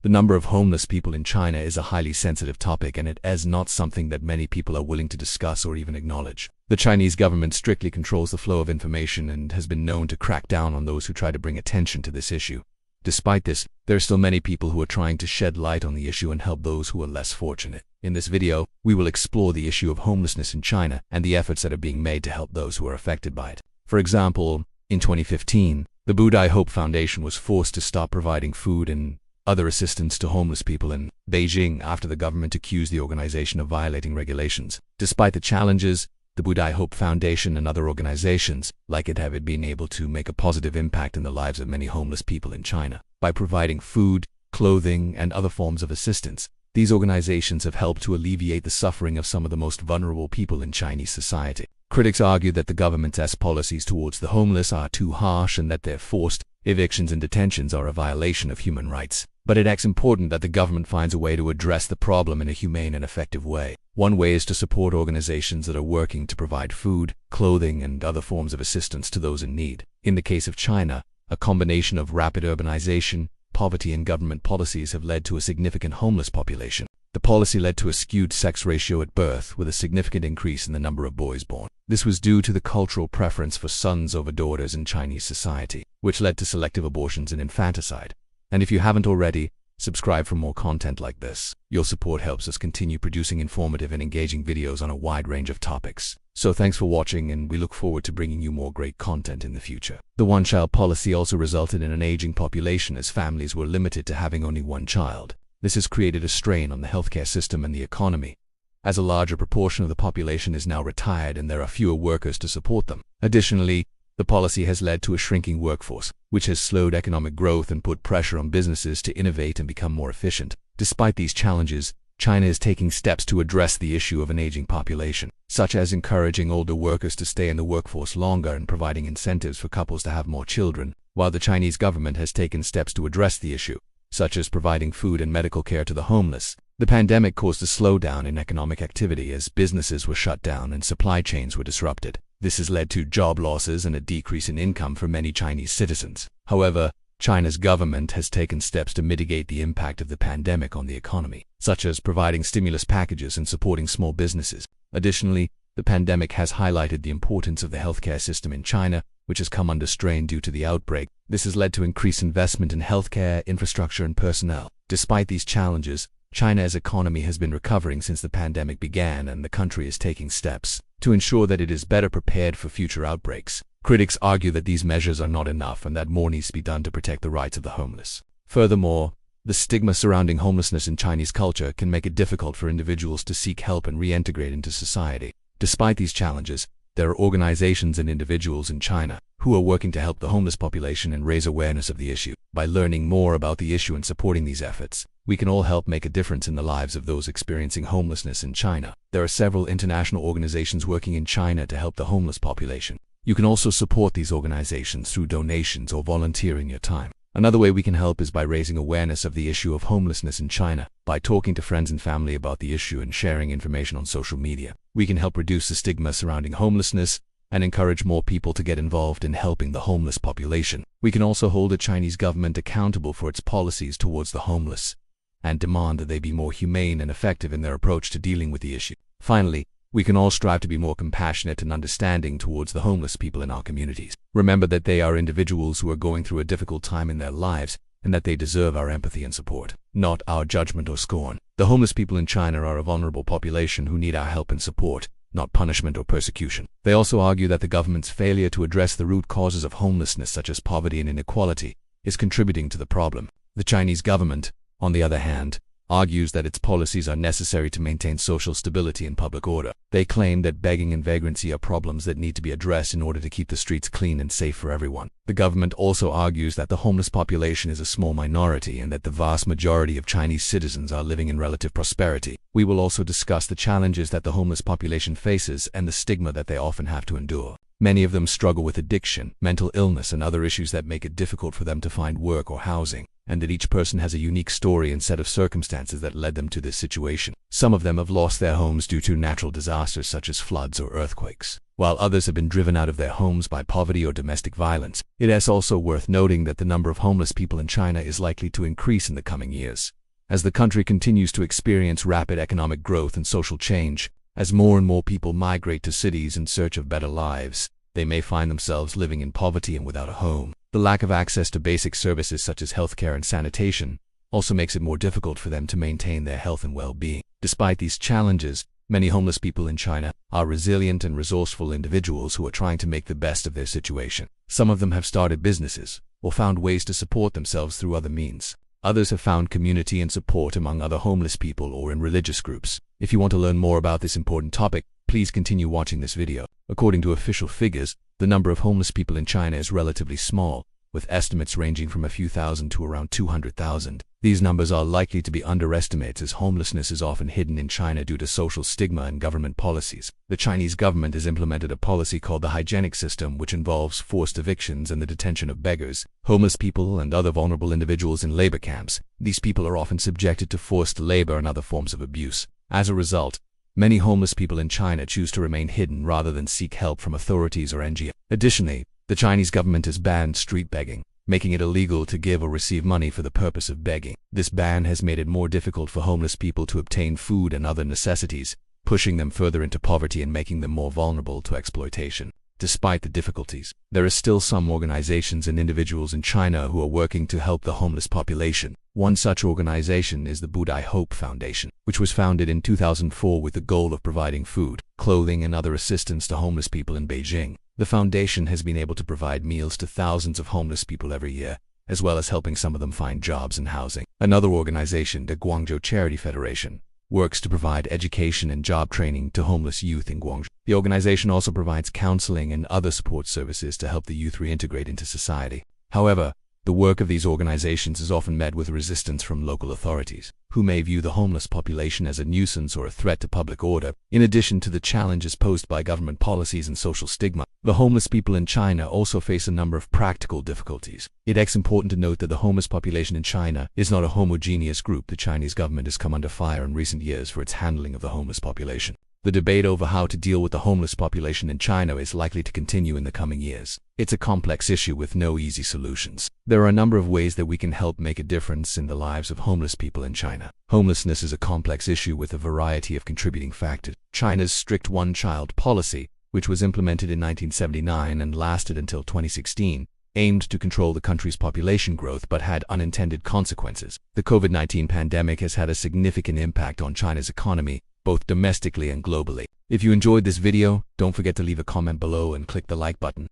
The number of homeless people in China is a highly sensitive topic, and it is not something that many people are willing to discuss or even acknowledge. The Chinese government strictly controls the flow of information and has been known to crack down on those who try to bring attention to this issue. Despite this, there are still many people who are trying to shed light on the issue and help those who are less fortunate. In this video, we will explore the issue of homelessness in China and the efforts that are being made to help those who are affected by it. For example, in 2015, the Budai Hope Foundation was forced to stop providing food and other assistance to homeless people in Beijing after the government accused the organization of violating regulations. Despite the challenges, the Budai Hope Foundation and other organizations like it have been able to make a positive impact in the lives of many homeless people in China. By providing food, clothing, and other forms of assistance, these organizations have helped to alleviate the suffering of some of the most vulnerable people in Chinese society. Critics argue that the government's policies towards the homeless are too harsh and that their forced evictions and detentions are a violation of human rights. But it is important that the government finds a way to address the problem in a humane and effective way. One way is to support organizations that are working to provide food, clothing, and other forms of assistance to those in need. In the case of China, a combination of rapid urbanization, poverty, and government policies have led to a significant homeless population. The policy led to a skewed sex ratio at birth, with a significant increase in the number of boys born. This was due to the cultural preference for sons over daughters in Chinese society, which led to selective abortions and infanticide. And if you haven't already, subscribe for more content like this. Your support helps us continue producing informative and engaging videos on a wide range of topics. So thanks for watching, and we look forward to bringing you more great content in the future. The one-child policy also resulted in an aging population, as families were limited to having only one child. This has created a strain on the healthcare system and the economy, as a larger proportion of the population is now retired and there are fewer workers to support them. Additionally, the policy has led to a shrinking workforce, which has slowed economic growth and put pressure on businesses to innovate and become more efficient. Despite these challenges, China is taking steps to address the issue of an aging population, such as encouraging older workers to stay in the workforce longer and providing incentives for couples to have more children. While the Chinese government has taken steps to address the issue, such as providing food and medical care to the homeless, the pandemic caused a slowdown in economic activity as businesses were shut down and supply chains were disrupted. This has led to job losses and a decrease in income for many Chinese citizens. However, China's government has taken steps to mitigate the impact of the pandemic on the economy, such as providing stimulus packages and supporting small businesses. Additionally, the pandemic has highlighted the importance of the healthcare system in China, which has come under strain due to the outbreak. This has led to increased investment in healthcare, infrastructure, and personnel. Despite these challenges, China's economy has been recovering since the pandemic began, and the country is taking steps to ensure that it is better prepared for future outbreaks. Critics argue that these measures are not enough and that more needs to be done to protect the rights of the homeless. Furthermore, the stigma surrounding homelessness in Chinese culture can make it difficult for individuals to seek help and reintegrate into society. Despite these challenges, there are organizations and individuals in China who are working to help the homeless population and raise awareness of the issue. By learning more about the issue and supporting these efforts, we can all help make a difference in the lives of those experiencing homelessness in China. There are several international organizations working in China to help the homeless population. You can also support these organizations through donations or volunteering your time. Another way we can help is by raising awareness of the issue of homelessness in China. By talking to friends and family about the issue and sharing information on social media, we can help reduce the stigma surrounding homelessness and encourage more people to get involved in helping the homeless population. We can also hold the Chinese government accountable for its policies towards the homeless and demand that they be more humane and effective in their approach to dealing with the issue. Finally, we can all strive to be more compassionate and understanding towards the homeless people in our communities. Remember that they are individuals who are going through a difficult time in their lives and that they deserve our empathy and support, not our judgment or scorn. The homeless people in China are a vulnerable population who need our help and support, not punishment or persecution. They also argue that the government's failure to address the root causes of homelessness, such as poverty and inequality, is contributing to the problem. The Chinese government, on the other hand, argues that its policies are necessary to maintain social stability and public order. They claim that begging and vagrancy are problems that need to be addressed in order to keep the streets clean and safe for everyone. The government also argues that the homeless population is a small minority and that the vast majority of Chinese citizens are living in relative prosperity. We will also discuss the challenges that the homeless population faces and the stigma that they often have to endure. Many of them struggle with addiction, mental illness, and other issues that make it difficult for them to find work or housing. and that each person has a unique story and set of circumstances that led them to this situation. Some of them have lost their homes due to natural disasters such as floods or earthquakes, while others have been driven out of their homes by poverty or domestic violence. It is also worth noting that the number of homeless people in China is likely to increase in the coming years, as the country continues to experience rapid economic growth and social change. As more and more people migrate to cities in search of better lives, they may find themselves living in poverty and without a home. The lack of access to basic services such as healthcare and sanitation also makes it more difficult for them to maintain their health and well-being. Despite these challenges, many homeless people in China are resilient and resourceful individuals who are trying to make the best of their situation. Some of them have started businesses or found ways to support themselves through other means. Others have found community and support among other homeless people or in religious groups. If you want to learn more about this important topic, please continue watching this video. According to official figures, the number of homeless people in China is relatively small, with estimates ranging from a few thousand to around 200,000. These numbers are likely to be underestimated as homelessness is often hidden in China due to social stigma and government policies. The Chinese government has implemented a policy called the hygienic system, which involves forced evictions and the detention of beggars, homeless people, and other vulnerable individuals in labor camps. These people are often subjected to forced labor and other forms of abuse. As a result, many homeless people in China choose to remain hidden rather than seek help from authorities or NGOs. Additionally, the Chinese government has banned street begging, making it illegal to give or receive money for the purpose of begging. This ban has made it more difficult for homeless people to obtain food and other necessities, pushing them further into poverty and making them more vulnerable to exploitation. Despite the difficulties, there are still some organizations and individuals in China who are working to help the homeless population. One such organization is the Budai Hope Foundation, which was founded in 2004 with the goal of providing food, clothing, and other assistance to homeless people in Beijing. The foundation has been able to provide meals to thousands of homeless people every year, as well as helping some of them find jobs and housing. Another organization, the Guangzhou Charity Federation, works to provide education and job training to homeless youth in Guangzhou. The organization also provides counseling and other support services to help the youth reintegrate into society. However, the work of these organizations is often met with resistance from local authorities, who may view the homeless population as a nuisance or a threat to public order. In addition to the challenges posed by government policies and social stigma, the homeless people in China also face a number of practical difficulties. It is important to note that the homeless population in China is not a homogeneous group. The Chinese government has come under fire in recent years for its handling of the homeless population. The debate over how to deal with the homeless population in China is likely to continue in the coming years. It's a complex issue with no easy solutions. There are a number of ways that we can help make a difference in the lives of homeless people in China. Homelessness is a complex issue with a variety of contributing factors. China's strict one-child policy, which was implemented in 1979 and lasted until 2016, aimed to control the country's population growth but had unintended consequences. The COVID-19 pandemic has had a significant impact on China's economy, both domestically and globally. If you enjoyed this video, don't forget to leave a comment below and click the like button.